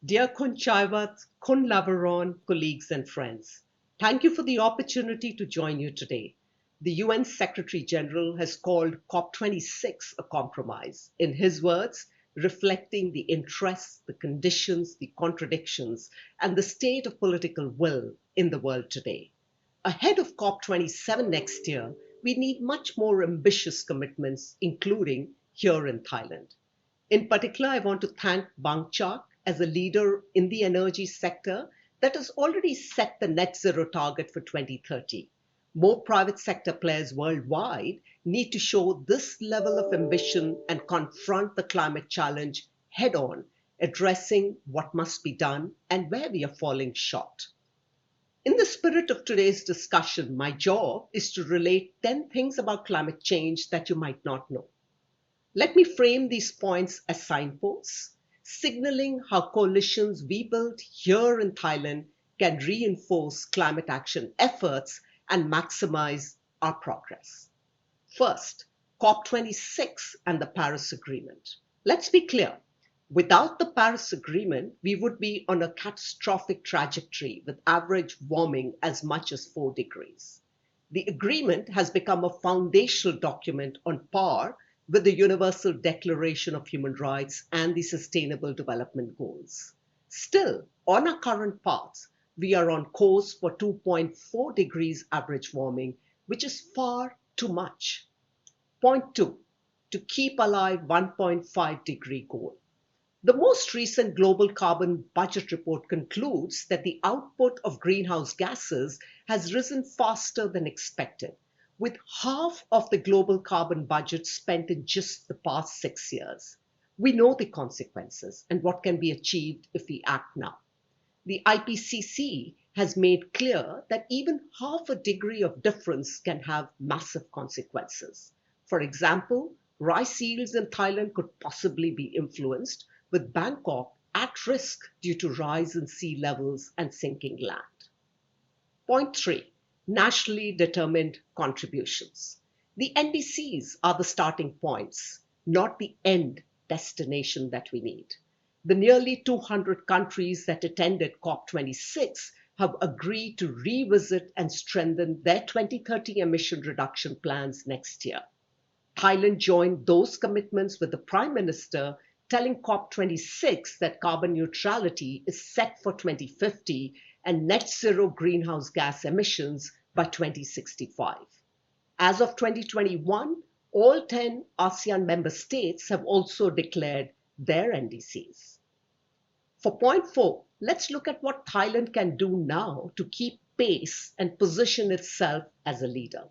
Dear Kun Chaivat, Kun Lavaron, colleagues and friends, thank you for the opportunity to join you today. The UN Secretary General has called COP26 a compromise. In his words, reflecting the interests, the conditions, the contradictions, and the state of political will in the world today. Ahead of COP27 next year, we need much more ambitious commitments, including here in Thailand. In particular, I want to thank Bangchak as a leader in the energy sector that has already set the net zero target for 2030. More private sector players worldwide need to show this level of ambition and confront the climate challenge head on, addressing what must be done and where we are falling short. In the spirit of today's discussion, my job is to relate 10 things about climate change that you might not know. Let me frame these points as signposts, signaling how coalitions we build here in Thailand can reinforce climate action efforts and maximize our progress. First, COP26 and the Paris Agreement. Let's be clear. Without the Paris Agreement, we would be on a catastrophic trajectory with average warming as much as 4 degrees. The agreement has become a foundational document on par with the Universal Declaration of Human Rights and the Sustainable Development Goals. Still, on our current path, we are on course for 2.4 degrees average warming, which is far too much. Point 2. To keep alive 1.5 degree goal. The most recent Global Carbon Budget report concludes that the output of greenhouse gases has risen faster than expected, with half of the global carbon budget spent in just the past 6 years. We know the consequences and what can be achieved if we act now. The IPCC has made clear that even half a degree of difference can have massive consequences. For example, rice yields in Thailand could possibly be influenced, with Bangkok at risk due to rise in sea levels and sinking land. Point 3. Nationally determined contributions. The NDCs are the starting points, not the end destination that we need. The nearly 200 countries that attended COP26 have agreed to revisit and strengthen their 2030 emission reduction plans next year. Thailand joined those commitments with the Prime Minister telling COP26 that carbon neutrality is set for 2050 and net zero greenhouse gas emissions by 2065. As of 2021, all 10 ASEAN member states have also declared their NDCs. For point 4, let's look at what Thailand can do now to keep pace and position itself as a leader.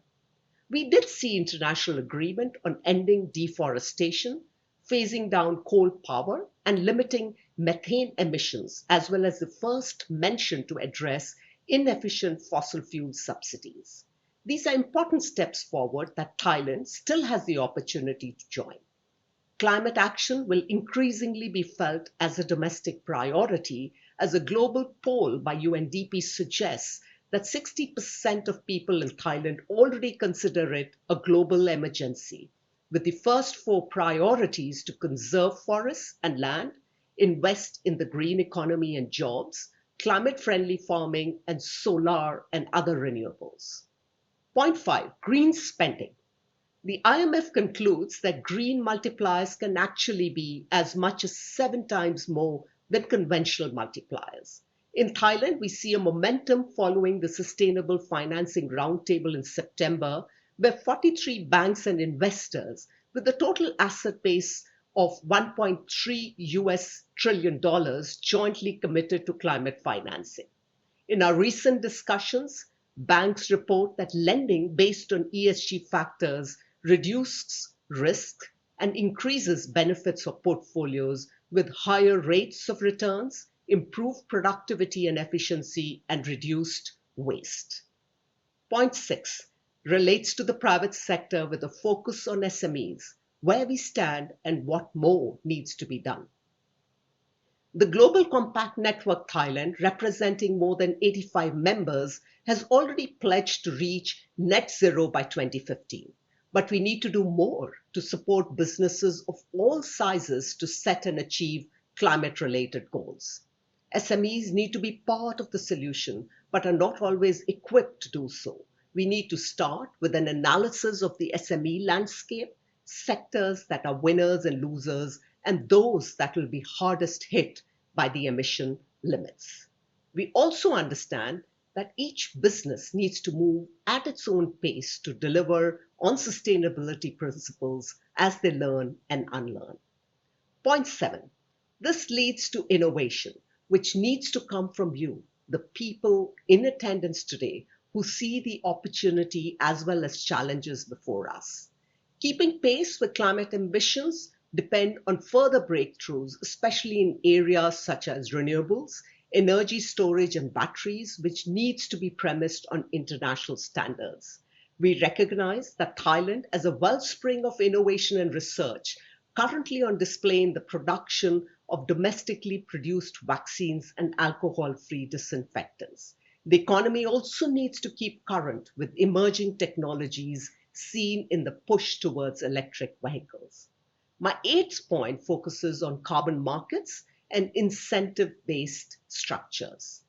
We did see international agreement on ending deforestation, phasing down coal power, and limiting methane emissions, as well as the first mention to address inefficient fossil fuel subsidies. These are important steps forward that Thailand still has the opportunity to join. Climate action will increasingly be felt as a domestic priority, as a global poll by UNDP suggests that 60% of people in Thailand already consider it a global emergency, with the first 4 priorities to conserve forests and land, invest in the green economy and jobs, climate-friendly farming, and solar and other renewables. Point 5, green spending. The IMF concludes that green multipliers can actually be as much as 7 times more than conventional multipliers. In Thailand, we see a momentum following the Sustainable Financing Roundtable in September, where 43 banks and investors with a total asset base of $1.3 trillion jointly committed to climate financing. In our recent discussions, banks report that lending based on ESG factors reduces risk and increases benefits of portfolios with higher rates of returns, improved productivity and efficiency, and reduced waste. Point 6 relates to the private sector with a focus on SMEs, where we stand and what more needs to be done. The Global Compact Network Thailand, representing more than 85 members, has already pledged to reach net zero by 2015. But we need to do more to support businesses of all sizes to set and achieve climate-related goals. SMEs need to be part of the solution, but are not always equipped to do so. We need to start with an analysis of the SME landscape, sectors that are winners and losers, and those that will be hardest hit by the emission limits. We also understand that each business needs to move at its own pace to deliver on sustainability principles as they learn and unlearn. Point 7. This leads to innovation, which needs to come from you, the people in attendance today who see the opportunity as well as challenges before us. Keeping pace with climate ambitions depend on further breakthroughs, especially in areas such as renewables, energy storage and batteries, which needs to be premised on international standards. We recognize that Thailand, as a wellspring of innovation and research, currently on display in the production of domestically produced vaccines and alcohol-free disinfectants. The economy also needs to keep current with emerging technologies seen in the push towards electric vehicles. My eighth point focuses on carbon markets and incentive-based structures.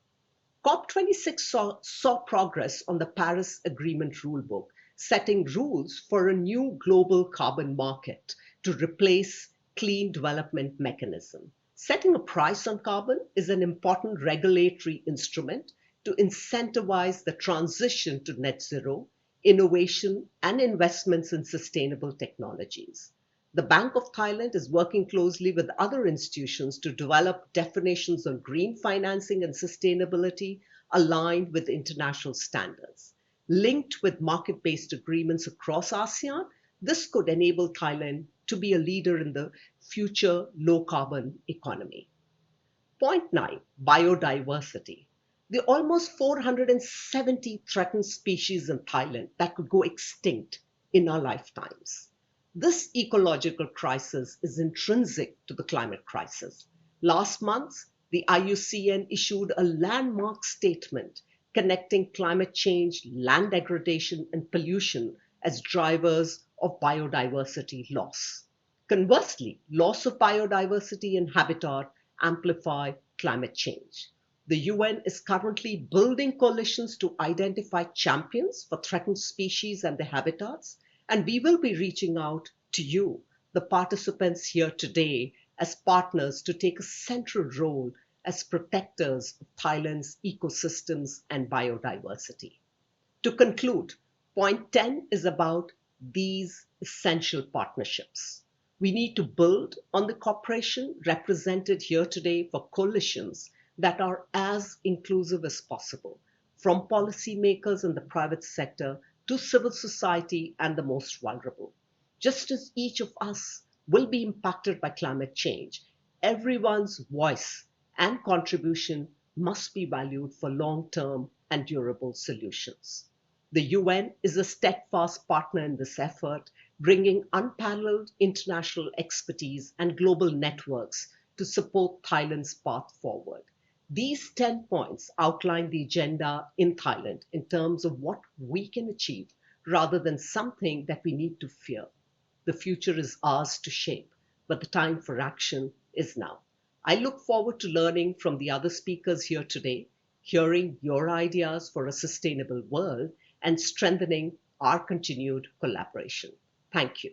COP26 saw progress on the Paris Agreement rulebook, setting rules for a new global carbon market to replace clean development mechanism. Setting a price on carbon is an important regulatory instrument to incentivize the transition to net zero, innovation, and investments in sustainable technologies. The Bank of Thailand is working closely with other institutions to develop definitions on green financing and sustainability aligned with international standards. Linked with market-based agreements across ASEAN, this could enable Thailand to be a leader in the future low-carbon economy. Point 9, biodiversity. There are almost 470 threatened species in Thailand that could go extinct in our lifetimes. This ecological crisis is intrinsic to the climate crisis. Last month, the IUCN issued a landmark statement connecting climate change, land degradation, and pollution as drivers of biodiversity loss. Conversely, loss of biodiversity and habitat amplify climate change. The UN is currently building coalitions to identify champions for threatened species and their habitats, and we will be reaching out to you, the participants here today, as partners to take a central role as protectors of Thailand's ecosystems and biodiversity. To conclude, point 10 is about these essential partnerships. We need to build on the cooperation represented here today for coalitions that are as inclusive as possible, from policymakers in the private sector to civil society and the most vulnerable. Just as each of us will be impacted by climate change, everyone's voice and contribution must be valued for long-term and durable solutions. The UN is a steadfast partner in this effort, bringing unparalleled international expertise and global networks to support Thailand's path forward. These 10 points outline the agenda in Thailand in terms of what we can achieve rather than something that we need to fear. The future is ours to shape, but the time for action is now. I look forward to learning from the other speakers here today, hearing your ideas for a sustainable world, and strengthening our continued collaboration. Thank you.